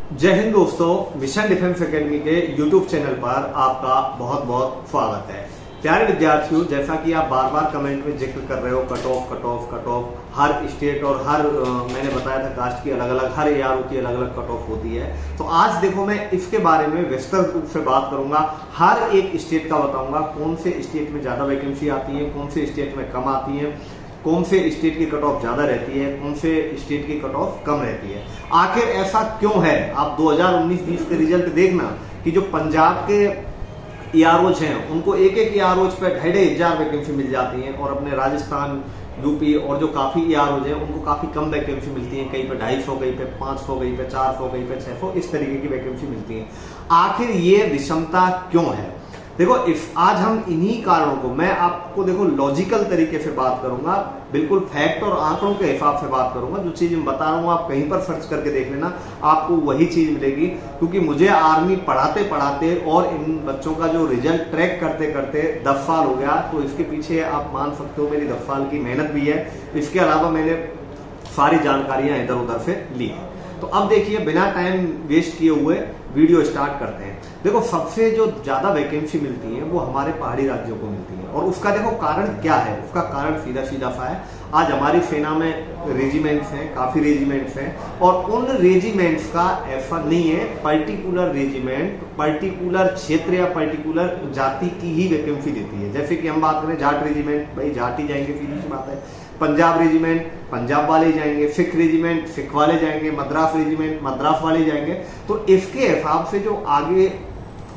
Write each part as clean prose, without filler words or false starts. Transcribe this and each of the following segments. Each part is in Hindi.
जय हिंद दोस्तों, मिशन डिफेंस एकेडमी के यूट्यूब चैनल पर आपका बहुत बहुत स्वागत है। प्यारे विद्यार्थियों, जैसा कि आप बार बार कमेंट में जिक्र कर रहे हो, कट ऑफ हर स्टेट और हर मैंने बताया था कास्ट की अलग अलग, हर एआरओ की अलग अलग कट ऑफ होती है। तो आज देखो मैं इसके बारे में विस्तृत रूप से बात करूंगा। हर एक स्टेट का बताऊंगा कौन से स्टेट में ज्यादा वैकेंसी आती है, कौन से स्टेट में कम आती है, कौन से स्टेट की कट ऑफ ज्यादा रहती है, कौन से स्टेट की कट ऑफ कम रहती है। आखिर ऐसा क्यों है? आप 2019-20 के रिजल्ट देखना कि जो पंजाब के ईआरओज हैं उनको एक ईआरओज पे 2,500 वैकेंसी मिल जाती है, और अपने राजस्थान, यूपी और जो काफी ईआरओज हैं उनको काफी कम वैकेंसी मिलती है। कहीं पे 250, कहीं पे 500, कहीं पे 400, कहीं पे 600, इस तरीके की वैकेंसी मिलती है। आखिर ये विषमता क्यों है? देखो, आज हम इन्हीं कारणों को मैं आपको देखो लॉजिकल तरीके से बात करूंगा, बिल्कुल फैक्ट और आंकड़ों के हिसाब से बात करूंगा। जो चीज मैं बता रहा हूं आप कहीं पर सर्च करके देख लेना, आपको वही चीज मिलेगी। क्योंकि मुझे आर्मी पढ़ाते पढ़ाते और इन बच्चों का जो रिजल्ट ट्रैक करते करते 10 साल हो गया, तो इसके पीछे आप मान सकते हो मेरी 10 साल की मेहनत भी है। इसके अलावा मैंने सारी जानकारियां इधर उधर से ली है। तो अब देखिए, बिना टाइम वेस्ट किए हुए वीडियो स्टार्ट करते हैं। देखो, सबसे जो ज्यादा वैकेंसी मिलती है वो हमारे पहाड़ी राज्यों को मिलती है, और उसका देखो कारण क्या है? उसका कारण सीधा सीधा सा है। आज हमारी सेना में रेजिमेंट्स हैं, काफी रेजिमेंट्स हैं, और उन रेजिमेंट्स का ऐसा नहीं है पर्टिकुलर रेजिमेंट पर्टिकुलर क्षेत्र या पर्टिकुलर जाति की ही वैकेंसी देती है। जैसे कि हम बात करें जाट रेजिमेंट, भाई जाट ही जाएंगे, सीधी सी बात है। पंजाब रेजिमेंट, पंजाब वाले जाएंगे। सिख रेजिमेंट, सिख वाले जाएंगे। मद्रास रेजिमेंट, मद्रास वाले जाएंगे। तो इसके हिसाब से जो आगे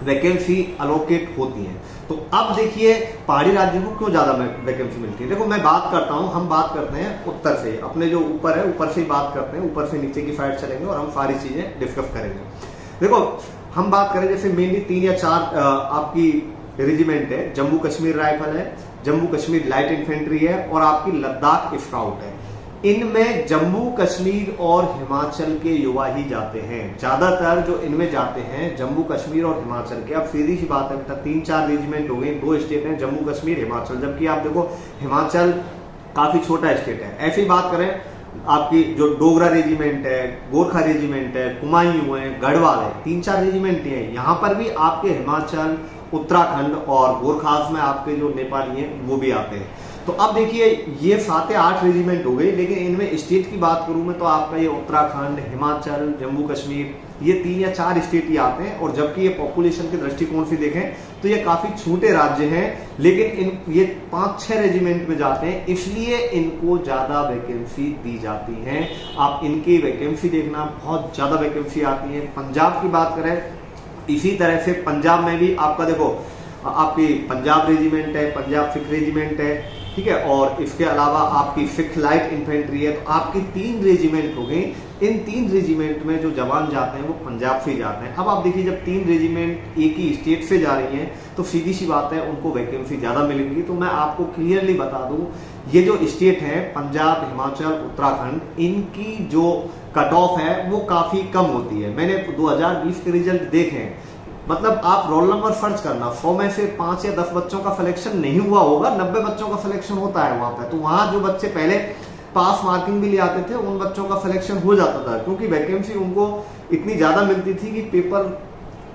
वैकेंसी अलोकेट होती है। तो अब देखिए, पहाड़ी राज्यों को क्यों ज्यादा वैकेंसी मिलती है। देखो, मैं बात करता हूं, हम बात करते हैं उत्तर से, अपने जो ऊपर है ऊपर से ही बात करते हैं, ऊपर से नीचे की साइड चलेंगे और हम सारी चीजें डिस्कस करेंगे। देखो, हम बात करें जैसे मेनली 3 या 4 आपकी रेजिमेंट है। जम्मू कश्मीर राइफल है, जम्मू कश्मीर लाइट इन्फेंट्री है, और आपकी लद्दाख स्काउट है। इनमें जम्मू कश्मीर और हिमाचल के युवा ही जाते हैं। ज्यादातर जो इनमें जाते हैं जम्मू कश्मीर और हिमाचल के। अब सीधी सी बात है बेटा, 3-4 रेजिमेंट हो गए, 2 स्टेट हैं, जम्मू कश्मीर हिमाचल। जबकि आप देखो हिमाचल काफी छोटा स्टेट है। ऐसी बात करें, आपकी जो डोगरा रेजिमेंट है, गोरखा रेजिमेंट है, कुमायूं है, गढ़वाल है, 3-4 रेजिमेंट हैं। यहां पर भी आपके हिमाचल, उत्तराखंड और गोरखास में आपके जो नेपाली हैं वो भी आते हैं। तो अब देखिए, ये 7 या 8 रेजिमेंट हो गई, लेकिन इनमें स्टेट की बात करूं मैं तो आपका ये उत्तराखंड, हिमाचल, जम्मू कश्मीर, ये 3 या 4 स्टेट ही आते हैं। और जबकि ये पॉपुलेशन के दृष्टिकोण से देखें तो ये काफी छोटे राज्य हैं, लेकिन ये 5-6 रेजिमेंट में जाते हैं, इसलिए इनको ज्यादा वैकेंसी दी जाती है। आप इनकी वैकेंसी देखना, बहुत ज्यादा वैकेंसी आती है। पंजाब की बात करें, इसी तरह से पंजाब में भी आपका देखो, आपकी पंजाब रेजिमेंट है, पंजाब सिख रेजिमेंट है, ठीक है, और इसके अलावा आपकी सिख लाइट इन्फेंट्री है। तो आपकी 3 रेजिमेंट हो गई। इन 3 रेजिमेंट में जो जवान जाते हैं वो पंजाब से जाते हैं। अब आप देखिए, जब 3 रेजिमेंट एक ही स्टेट से जा रही हैं तो सीधी सी बात है उनको वैकेंसी ज्यादा मिलेंगी। तो मैं आपको क्लियरली बता दूं, ये जो स्टेट है पंजाब, हिमाचल, उत्तराखंड, इनकी जो कट ऑफ है वो काफी कम होती है। मैंने 2020 के रिजल्ट देखे, मतलब आप रोल नंबर सर्च करना, 100 में से 5 या 10 बच्चों का सिलेक्शन नहीं हुआ होगा, 90 बच्चों का सिलेक्शन होता है वहां पे। तो वहां जो बच्चे पहले पास मार्किंग भी ले आते थे, उन बच्चों का सिलेक्शन हो जाता था, क्योंकि वैकेंसी उनको इतनी ज्यादा मिलती थी कि पेपर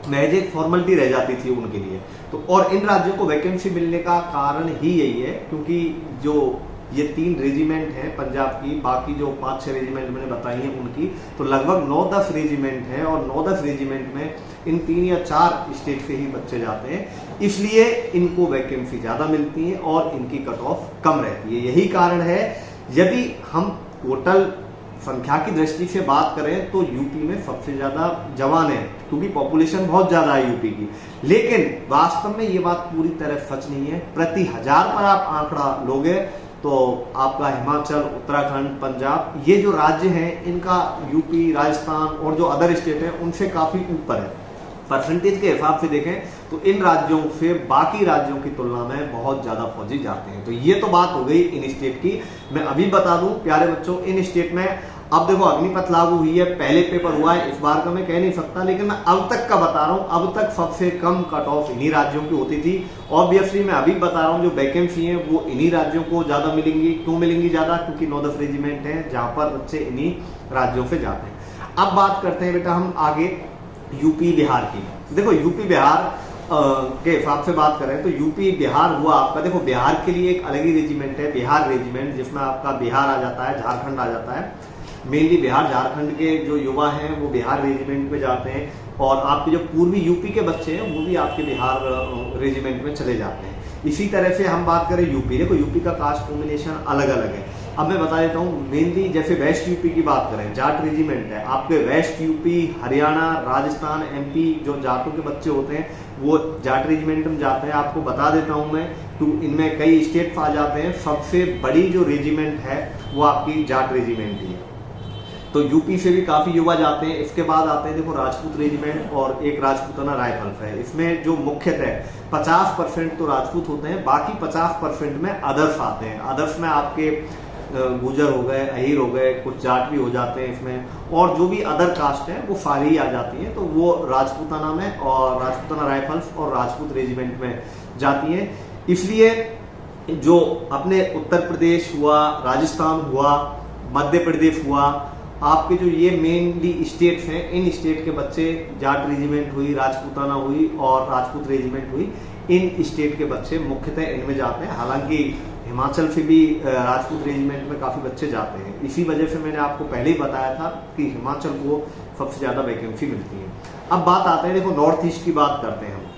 महज एक फॉर्मेलिटी रह जाती थी उनके लिए। तो और इन राज्यों को वैकेंसी मिलने का कारण ही यही है, क्योंकि जो ये 3 रेजिमेंट हैं पंजाब की, बाकी जो 5-6 रेजिमेंट मैंने बताई हैं उनकी, तो लगभग 9-10 रेजिमेंट हैं, और 9-10 रेजिमेंट में इन 3 या 4 स्टेट से ही बच्चे जाते हैं, इसलिए इनको वैकेंसी ज्यादा मिलती है और इनकी कट ऑफ कम रहती है। यही कारण है। यदि हम टोटल संख्या की दृष्टि से बात करें तो यूपी में सबसे ज्यादा जवान है, क्योंकि पॉपुलेशन बहुत ज्यादा है यूपी की। लेकिन वास्तव में ये बात पूरी तरह सच नहीं है। प्रति 1000 पर आप आंकड़ा लोगे तो आपका हिमाचल, उत्तराखंड, पंजाब, ये जो राज्य हैं इनका यूपी, राजस्थान और जो अदर स्टेट हैं उनसे काफी ऊपर है। परसेंटेज के हिसाब से देखें तो इन राज्यों से बाकी राज्यों की तुलना में बहुत ज्यादा फौजी जाते हैं। तो ये तो बात हो गई इन स्टेट की। मैं अभी बता दूं प्यारे बच्चों, इन स्टेट में अब देखो अग्निपथ लागू हुई है, पहले पेपर हुआ है, इस बार का मैं कह नहीं सकता, लेकिन मैं अब तक का बता रहा हूं। अब तक सबसे कम कट ऑफ इन्हीं राज्यों की होती थी। ऑब्वियसली मैं अभी बता रहा हूं, जो वैकेंसी है वो इन्हीं राज्यों को ज्यादा मिलेंगी। क्यों मिलेंगी ज्यादा? क्योंकि 9-10 रेजिमेंट है जहां पर बच्चे इन्हीं राज्यों से जाते हैं। अब बात करते हैं बेटा हम आगे यूपी बिहार की। देखो यूपी बिहार के हिसाब से बात करें तो यूपी बिहार हुआ आपका, देखो बिहार के लिए एक अलग ही रेजिमेंट है, बिहार रेजिमेंट, जिसमें आपका बिहार आ जाता है, झारखंड आ जाता है। मेनली बिहार झारखंड के जो युवा हैं वो बिहार रेजिमेंट में जाते हैं, और आपके जो पूर्वी यूपी के बच्चे हैं वो भी आपके बिहार रेजिमेंट में चले जाते हैं। इसी तरह से हम बात करें यूपी, देखो यूपी का कास्ट कॉम्बिनेशन अलग अलग है। अब मैं बता देता हूँ, मेनली जैसे वेस्ट यूपी की बात करें, जाट रेजिमेंट है आपके, west UP, Haryana, Rajasthan, MP जो जाटों के बच्चे होते हैं वो जाट रेजिमेंट में जाते हैं। आपको बता देता हूं मैं, तो इनमें कई स्टेट्स आ जाते हैं, सबसे बड़ी जो रेजिमेंट है वो आपकी जाट रेजिमेंट ही है। तो यूपी से भी काफी युवा जाते हैं। इसके बाद आते हैं देखो राजपूत रेजिमेंट और एक राजपूताना राइफल्स है। इसमें जो मुख्यतः 50% तो राजपूत होते हैं, बाकी 50% में अदर्स आते हैं। अदर्स में आपके गुजर हो गए, अहीर हो गए, कुछ जाट भी हो जाते हैं इसमें, और जो भी अदर कास्ट है वो सारी आ जाती है। तो वो राजपूताना में और राजपूताना राइफल्स और राजपूत रेजिमेंट में जाती है। इसलिए जो अपने उत्तर प्रदेश हुआ, राजस्थान हुआ, मध्य प्रदेश हुआ, आपके जो ये मेनली स्टेट्स हैं, इन स्टेट के बच्चे, जाट रेजिमेंट हुई, राजपूताना हुई और राजपूत रेजिमेंट हुई, इन स्टेट के बच्चे मुख्यतः इनमें जाते हैं। हालांकि हिमाचल से भी राजपूत रेजिमेंट में काफी बच्चे जाते हैं। इसी वजह से मैंने आपको पहले ही बताया था कि हिमाचल को सबसे ज्यादा वैकेंसी मिलती है। अब बात आते हैं, देखो नॉर्थ ईस्ट की बात करते हैं हम।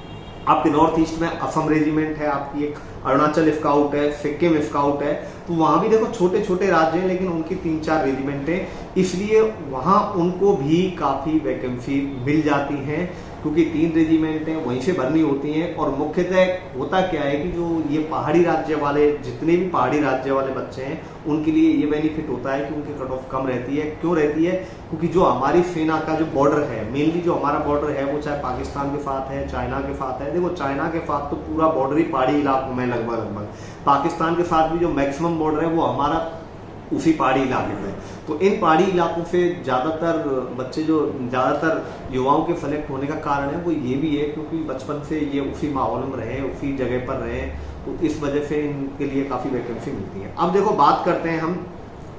आपके नॉर्थ ईस्ट में असम रेजिमेंट है, आपकी एक अरुणाचल स्काउट है, सिक्किम स्काउट है। तो वहां भी देखो छोटे छोटे राज्य हैं, लेकिन उनकी 3-4 रेजिमेंट है, इसलिए वहां उनको भी काफी वैकेंसी मिल जाती है, क्योंकि 3 रेजिमेंट हैं, वहीं से भरनी होती हैं। और मुख्यतः होता क्या है कि जो ये पहाड़ी राज्य वाले, जितने भी पहाड़ी राज्य वाले बच्चे हैं, उनके लिए ये बेनिफिट होता है कि उनकी कट ऑफ कम रहती है। क्यों रहती है? क्योंकि जो हमारी सेना का जो बॉर्डर है, मेनली जो हमारा बॉर्डर है वो चाहे पाकिस्तान के साथ है, चाइना के साथ है। देखो चाइना के साथ तो पूरा बॉर्डर ही पहाड़ी इलाकों में लगभग, पाकिस्तान के साथ भी जो मैक्सिमम बॉर्डर है वो हमारा उसी पहाड़ी इलाके में। तो इन पहाड़ी इलाकों से ज्यादातर बच्चे, जो ज्यादातर युवाओं के सेलेक्ट होने का कारण है वो ये भी है क्योंकि बचपन से ये उसी माहौल में रहे, उसी जगह पर रहे, तो इस वजह से इनके लिए काफी वैकेंसी मिलती है। अब देखो बात करते हैं हम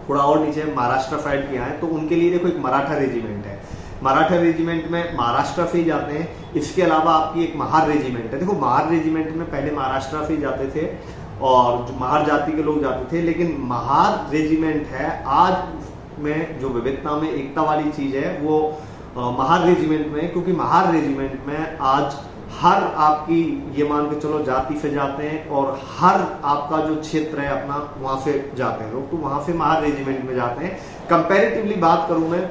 थोड़ा और नीचे महाराष्ट्र साइड के आए, तो उनके लिए देखो एक मराठा रेजिमेंट है। मराठा रेजिमेंट में महाराष्ट्र से ही जाते हैं। इसके अलावा आपकी एक महार रेजिमेंट है। देखो महार रेजिमेंट में पहले महाराष्ट्र से ही जाते थे और जो महार जाति के लोग जाते थे, लेकिन महार रेजिमेंट है आज में जो विविधता में एकता वाली चीज है वो महार रेजिमेंट में, क्योंकि महार रेजिमेंट में आज हर आपकी ये मान के चलो जाति से जाते हैं और हर आपका जो क्षेत्र है अपना वहां से जाते हैं लोग, तो वहां से महार रेजिमेंट में जाते हैं। कंपैरेटिवली बात करूं मैं,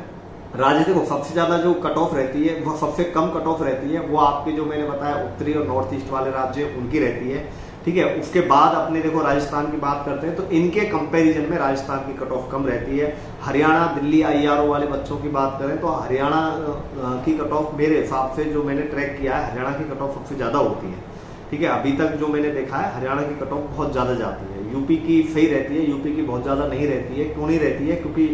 राज्य को सबसे ज्यादा जो कट ऑफ रहती है वो सबसे कम कट ऑफ रहती है वो आपके जो मैंने बताया उत्तरी और नॉर्थ ईस्ट वाले राज्य उनकी रहती है, ठीक है। उसके बाद अपने देखो राजस्थान की बात करते हैं तो इनके कंपैरिजन में राजस्थान की कट ऑफ कम रहती है। हरियाणा दिल्ली आईआरओ वाले बच्चों की बात करें तो हरियाणा की कट ऑफ मेरे हिसाब से जो मैंने ट्रैक किया है, हरियाणा की कट ऑफ सबसे ज्यादा होती है, ठीक है। अभी तक जो मैंने देखा है हरियाणा की कट ऑफ बहुत ज्यादा जाती है। यूपी की सही रहती है, यूपी की बहुत ज्यादा नहीं रहती है। क्यों नहीं रहती है? क्योंकि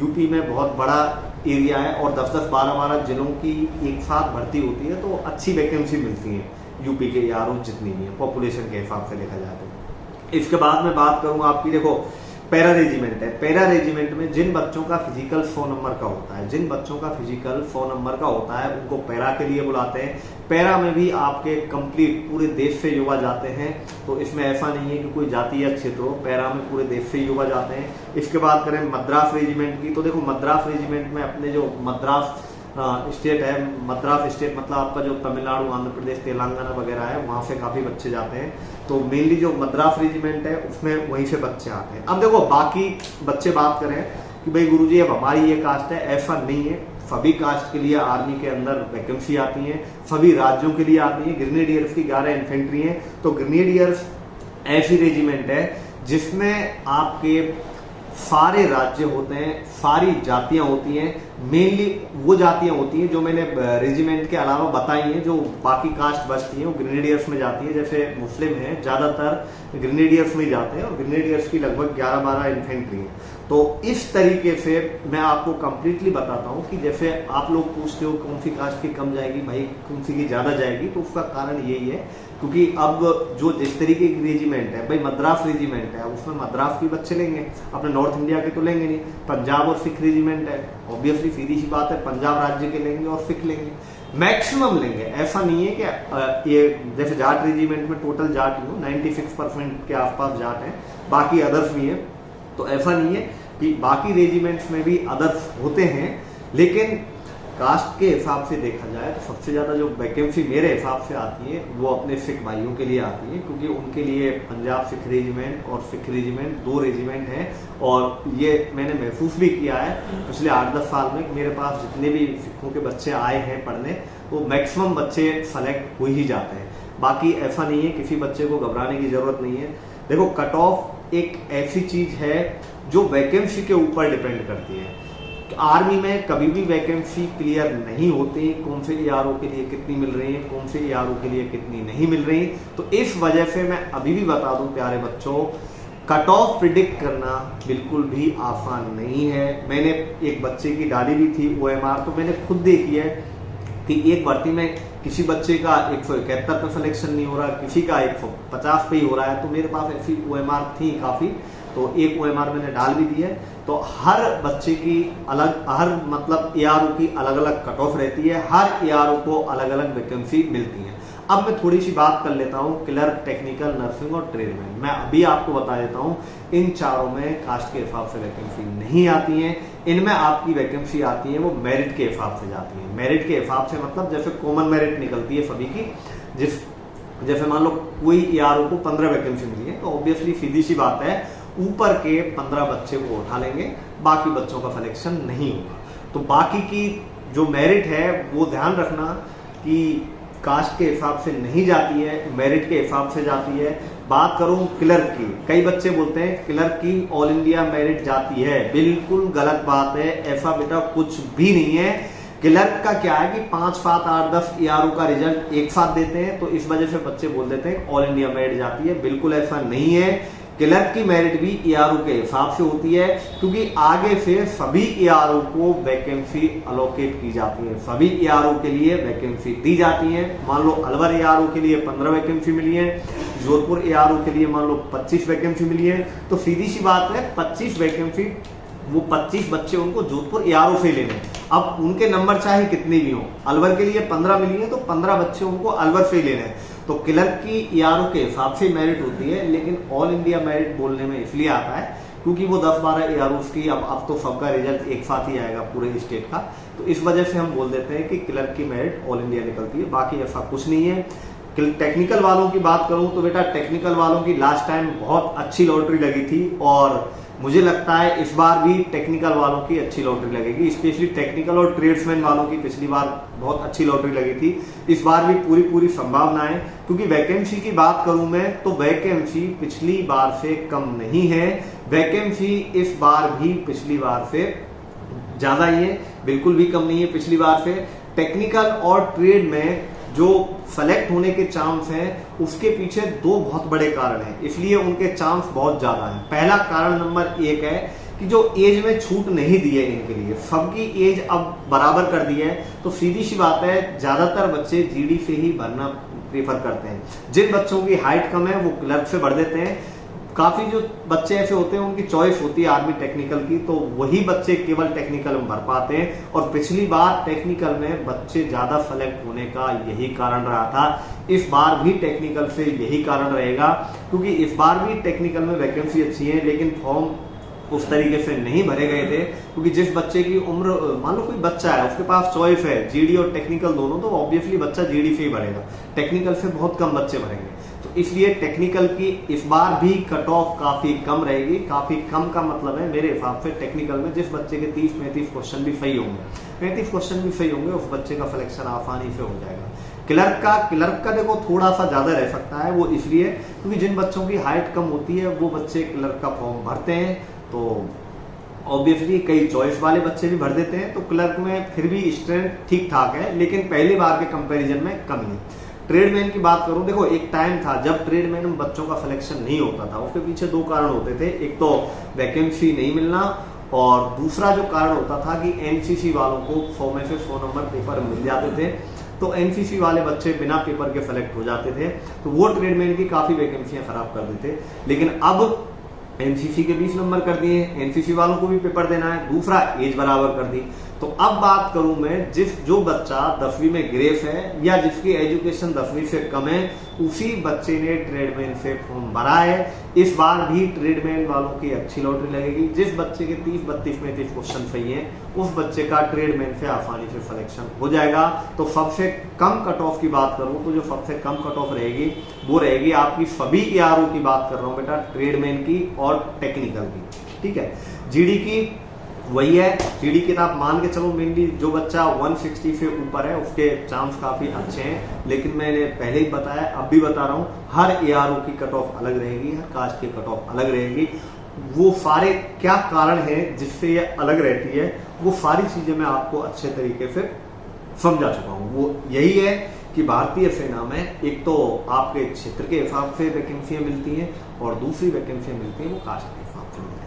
यूपी में बहुत बड़ा एरिया है और 10-10, 12-12 जिलों की एक साथ भर्ती होती है, तो अच्छी वैकेंसी मिलती है यूपी के यारों जितनी भी है पॉपुलेशन के हिसाब से देखा जाए तो। इसके बाद में बात करूंगा आपकी, देखो पैरा रेजिमेंट है। पैरा रेजिमेंट में जिन बच्चों का फिजिकल 100 नंबर का होता है, जिन बच्चों का फिजिकल 100 नंबर का होता है उनको पैरा के लिए बुलाते हैं। पैरा में भी आपके कंप्लीट पूरे देश से युवा जाते हैं, तो इसमें ऐसा नहीं है कि कोई जाति या क्षेत्र हो, पैरा में पूरे देश से युवा जाते हैं। इसके बाद करें मद्रास रेजिमेंट की, तो देखो मद्रास रेजिमेंट में अपने जो मद्रास स्टेट है, मद्रास स्टेट मतलब आपका जो तमिलनाडु, आंध्र प्रदेश, तेलंगाना वगैरह है, वहां से काफी बच्चे जाते हैं। तो मेनली जो मद्रास रेजिमेंट है उसमें वहीं से बच्चे आते हैं। अब देखो बाकी बच्चे बात करें कि भाई गुरुजी अब हमारी ये कास्ट है, ऐसा नहीं है। सभी कास्ट के लिए आर्मी के अंदर वैकेंसी आती है, सभी राज्यों के लिए आती है। ग्रेनेडियर्स की 11 इन्फेंट्री है, तो ग्रेनेडियर्स ऐसी रेजिमेंट है जिसमें आपके सारे राज्य होते हैं, सारी जातियां होती हैं। मेनली वो जातियां होती हैं जो मैंने रेजिमेंट के अलावा बताई हैं, जो बाकी कास्ट बचती हैं वो ग्रेनेडियर्स में जाती है। जैसे मुस्लिम हैं, ज्यादातर ग्रेनेडियर्स में जाते हैं और ग्रेनेडियर्स की लगभग 11-12 इन्फेंट्री है। तो इस तरीके से मैं आपको कंप्लीटली बताता हूं कि जैसे आप लोग पूछते हो कौन सी कास्ट की कम जाएगी, भाई कौन सी की ज्यादा जाएगी, तो उसका कारण यही है क्योंकि अब जो जिस तरीके की रेजिमेंट है, भाई मद्रास रेजिमेंट है, उसमें मद्रास के बच्चे लेंगे, अपने नॉर्थ इंडिया के तो लेंगे नहीं। पंजाब और सिख रेजिमेंट है, ऑब्वियसली सीधी सी बात है पंजाब राज्य के लेंगे और सिख लेंगे, मैक्सिमम लेंगे। ऐसा नहीं है कि ये जैसे जाट रेजिमेंट में टोटल जाट ही हो, 96% के आसपास जाट है, बाकी अदर्स भी है। तो ऐसा नहीं है कि बाकी रेजिमेंट्स में भी अदर्स होते हैं, लेकिन कास्ट के हिसाब से देखा जाए तो सबसे ज्यादा जो वैकेंसी मेरे हिसाब से आती है वो अपने सिख भाइयों के लिए आती है, क्योंकि उनके लिए पंजाब सिख रेजिमेंट और सिख रेजिमेंट 2 रेजिमेंट हैं। और ये मैंने महसूस भी किया है पिछले 8-10 साल में, मेरे पास जितने भी सिखों के बच्चे आए हैं पढ़ने, वो मैक्सिमम बच्चे सेलेक्ट हो ही जाते हैं। बाकी ऐसा नहीं है, किसी बच्चे को घबराने की जरूरत नहीं है। देखो, कट ऑफ एक ऐसी चीज है जो वैकेंसी के ऊपर डिपेंड करती है। आर्मी में कभी भी वैकेंसी क्लियर नहीं होती, कौन से ARO के लिए कितनी मिल रही है, कौन से ARO के लिए कितनी नहीं मिल रही। तो इस वजह से मैं अभी भी बता दूं प्यारे बच्चों, कट ऑफ प्रिडिक्ट करना बिल्कुल भी आसान नहीं है। मैंने एक बच्चे की डाली भी थी OMR, तो मैंने खुद देखी है कि एक भर्ती में किसी बच्चे का 171 पे सिलेक्शन नहीं हो रहा, किसी का 150 पे ही हो रहा है। तो मेरे पास ऐसी OMR थी काफी, तो एक OMR मैंने डाल भी दी है। तो हर बच्चे की अलग, हर मतलब ARO की अलग अलग कट ऑफ रहती है, हर ARO को अलग अलग वैकेंसी मिलती है। अब मैं थोड़ी सी बात कर लेता हूँ क्लर्क, टेक्निकल, नर्सिंग और ट्रेडमैन। मैं अभी आपको बता देता हूँ, इन चारों में कास्ट के हिसाब से वैकेंसी नहीं आती है। इनमें आपकी वैकेंसी आती है वो मेरिट के हिसाब से जाती है। मेरिट के हिसाब से मतलब जैसे कॉमन मेरिट निकलती है सभी की, जैसे मान लो कोई ARO को 15 वैकेंसी मिली है, तो ऑब्वियसली सीधी सी बात है ऊपर के 15 बच्चे को उठा लेंगे, बाकी बच्चों का सिलेक्शन नहीं होगा। तो बाकी की जो मेरिट है वो ध्यान रखना कि कास्ट के हिसाब से नहीं जाती है, मेरिट के हिसाब से जाती है। बात करूं क्लर्क की, कई बच्चे बोलते हैं क्लर्क की ऑल इंडिया मेरिट जाती है, बिल्कुल गलत बात है। ऐसा बेटा कुछ भी नहीं है। क्लर्क का क्या है कि 5, 7, 8, 10 ARO का रिजल्ट एक साथ देते हैं, तो इस वजह से बच्चे बोल देते हैं ऑल इंडिया मेरिट जाती है। बिल्कुल ऐसा नहीं है। क्लर्क की मेरिट भी ARO के हिसाब से होती है, क्योंकि आगे से सभी ARO को वैकेंसी अलोकेट की जाती है, सभी ARO के लिए वैकेंसी दी जाती है। मान लो अलवर ARO के लिए 15 वैकेंसी मिली है, जोधपुर ARO के लिए मान लो 25 वैकेंसी मिली है। तो सीधी सी बात है 25 वैकेंसी, वो 25 बच्चे उनको जोधपुर ARO से लेने हैं। अब उनके नंबर चाहे कितने भी हो, अलवर के लिए 15 मिली है तो 15 बच्चे उनको अलवर से लेने हैं। तो क्लर्क की ARO के हिसाब से मेरिट होती है, लेकिन ऑल इंडिया मेरिट बोलने में इसलिए आता है क्योंकि वो 10-12 AROs की अब तो सबका रिजल्ट एक साथ ही आएगा पूरे स्टेट का, तो इस वजह से हम बोल देते हैं कि क्लर्क की मेरिट ऑल इंडिया निकलती है। बाकी ऐसा कुछ नहीं है। टेक्निकल वालों की बात करूं तो बेटा टेक्निकल वालों की लास्ट टाइम बहुत अच्छी लॉटरी लगी थी, और मुझे लगता है इस बार भी टेक्निकल वालों की अच्छी लॉटरी लगेगी। स्पेशली टेक्निकल और ट्रेड्समैन वालों की पिछली बार बहुत अच्छी लॉटरी लगी थी, इस बार भी पूरी संभावना है। क्योंकि वैकेंसी की बात करूं मैं तो वैकेंसी पिछली बार से कम नहीं है, वैकेंसी इस बार भी पिछली बार से ज्यादा ही है, बिल्कुल भी कम नहीं है पिछली बार से। टेक्निकल और ट्रेड में जो सेलेक्ट होने के चांस हैं उसके पीछे 2 बहुत बड़े कारण हैं, इसलिए उनके चांस बहुत ज्यादा हैं। पहला कारण नंबर 1 है कि जो एज में छूट नहीं दी है इनके लिए, सबकी एज अब बराबर कर दी है, तो सीधी सी बात है ज्यादातर बच्चे GD से ही भरना प्रेफर करते हैं। जिन बच्चों की हाइट कम है वो क्लर्क से भर देते हैं। काफी जो बच्चे ऐसे होते हैं उनकी चॉइस होती है आर्मी टेक्निकल की, तो वही बच्चे केवल टेक्निकल में भर पाते हैं। और पिछली बार टेक्निकल में बच्चे ज्यादा सेलेक्ट होने का यही कारण रहा था, इस बार भी टेक्निकल से यही कारण रहेगा, क्योंकि इस बार भी टेक्निकल में वैकेंसी अच्छी है, लेकिन फॉर्म उस तरीके से नहीं भरे गए थे। क्योंकि जिस बच्चे की उम्र, मान लो कोई बच्चा है उसके पास चॉइस है GD और टेक्निकल दोनों, तो ऑब्वियसली बच्चा GD से ही भरेगा, टेक्निकल से बहुत कम बच्चे भरेंगे। तो इसलिए टेक्निकल की इस बार भी कट ऑफ काफी कम रहेगी। काफी कम का मतलब है मेरे हिसाब से टेक्निकल में जिस बच्चे के 30-35 क्वेश्चन भी सही होंगे, 35 क्वेश्चन भी सही होंगे, उस बच्चे का सिलेक्शन आसानी से हो जाएगा। क्लर्क का देखो थोड़ा सा ज्यादा रह सकता है, वो इसलिए क्योंकि जिन बच्चों की हाइट कम होती है वो बच्चे क्लर्क का फॉर्म भरते हैं, तो ऑब्वियसली कई चॉइस वाले बच्चे भी भर देते हैं। तो क्लर्क में फिर भी स्ट्रेंथ ठीक ठाक है, लेकिन पहली बार के कंपैरिजन में कम है। ट्रेडमैन की बात करूं, देखो एक टाइम था जब ट्रेडमैन में बच्चों का सिलेक्शन नहीं होता था। उसके पीछे दो कारण होते थे, एक तो वैकेंसी नहीं मिलना और दूसरा जो कारण होता था कि एनसीसी वालों को 100 में से 100 नंबर पेपर मिल जाते थे, तो एनसीसी वाले बच्चे बिना पेपर के सेलेक्ट हो जाते थे, तो वो ट्रेडमैन की काफी वैकेंसियां खराब कर देते। लेकिन अब एनसीसी के 20 नंबर कर दिए, एनसीसी वालों को भी पेपर देना है, दूसरा एज बराबर कर दी। तो अब बात करूं मैं, जो बच्चा 10वीं में ग्रेस है या जिसकी एजुकेशन 10वीं से कम है, उसी बच्चे ने ट्रेडमैन से फॉर्म भरा है। इस बार भी ट्रेडमैन वालों की अच्छी लॉटरी लगेगी। जिस बच्चे के 30-32 में 30 क्वेश्चन सही है, उस बच्चे का ट्रेडमैन से आसानी से सिलेक्शन हो जाएगा। तो सबसे कम कट ऑफ की बात करूं तो जो सबसे कम कट ऑफ रहेगी वो रहेगी आपकी सभी ARO की बात कर रहा हूं बेटा, ट्रेडमैन की और टेक्निकल की, ठीक है। जीडी की वही है, जीडी की आप मान के चलो मेनली जो बच्चा 160 से ऊपर है उसके चांस काफी अच्छे हैं। लेकिन मैंने पहले ही बताया, अब भी बता रहा हूं, हर ARO की कट ऑफ अलग रहेगी, हर कास्ट की कट ऑफ अलग रहेगी। वो सारे क्या कारण है जिससे ये अलग रहती है, वो सारी चीजें मैं आपको अच्छे तरीके से समझा चुका हूं। वो यही है कि भारतीय सेना में एक तो आपके क्षेत्र के हिसाब से वैकेंसियां मिलती हैं और दूसरी वैकेंसियां मिलती हैं वो कास्ट के हिसाब से मिलती हैं।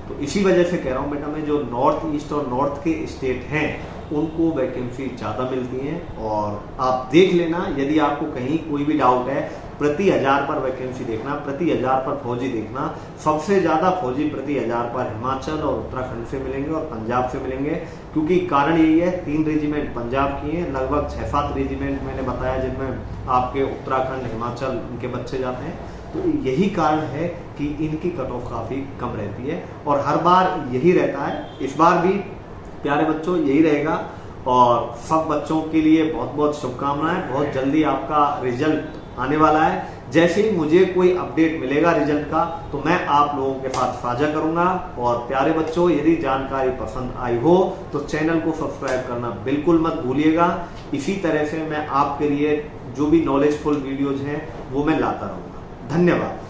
तो इसी वजह से कह रहा हूं बेटा मैं, जो नॉर्थ ईस्ट और नॉर्थ के स्टेट हैं उनको वैकेंसी ज्यादा मिलती हैं। और आप देख लेना, यदि आपको कहीं कोई भी डाउट है, प्रति 1000 पर वैकेंसी देखना, प्रति 1000 पर फौजी देखना। सबसे ज्यादा फौजी प्रति 1000 पर हिमाचल और उत्तराखंड से मिलेंगे और पंजाब से मिलेंगे, क्योंकि कारण यही है 3 रेजिमेंट पंजाब की हैं, लगभग 6-7 रेजिमेंट मैंने बताया जिनमें आपके उत्तराखंड हिमाचल उनके बच्चे जाते हैं। तो यही कारण है कि इनकी कट ऑफ काफी कम रहती है और हर बार यही रहता है। इस बार भी प्यारे बच्चों यही रहेगा और सब बच्चों के लिए बहुत बहुत शुभकामनाएं। बहुत जल्दी आपका रिजल्ट आने वाला है। जैसे ही मुझे कोई अपडेट मिलेगा रिजल्ट का तो मैं आप लोगों के साथ साझा करूंगा। और प्यारे बच्चों, यदि जानकारी पसंद आई हो तो चैनल को सब्सक्राइब करना बिल्कुल मत भूलिएगा। इसी तरह से मैं आपके लिए जो भी नॉलेजफुल वीडियोज हैं वो मैं लाता रहूंगा। धन्यवाद।